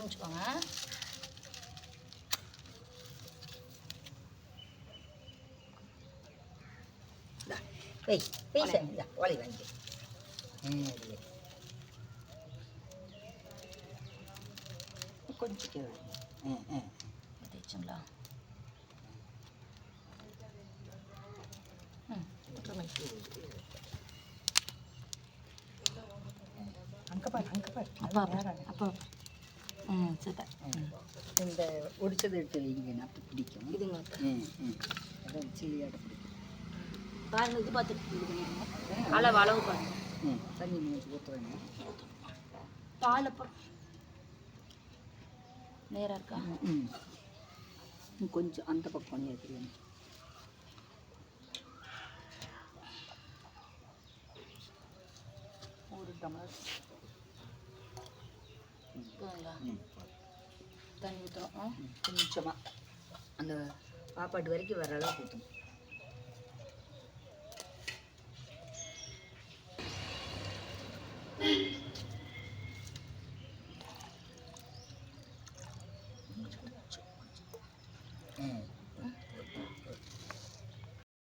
குமிச்சுக்கோங்க. வெய் வெய் sir, இந்த வாழை வாங்கி கொஞ்சம் தேய்ச்சுங்களா? அப்போ சரி. இந்த ஒடிச்சது எடுத்து வைங்க, அப்போ பிடிக்கும். இதுங்க அதான் சில்லியாட பிடிக்கும். பாருங்க, இது பார்த்துட்டு அளவு பாருங்க. தண்ணி நீங்கள் ஊற்றுறேங்க. பால் அப்புறம் நேராக இருக்கா? கொஞ்சம் அந்த பக்கம் ஏற்றுக்கணும். ஒரு டம்ளர் தண்ணி ஊற்றணும். கொஞ்சமாக அந்த சாப்பாட்டு வரைக்கும் வர அளவுக்கு ஊற்றணும்.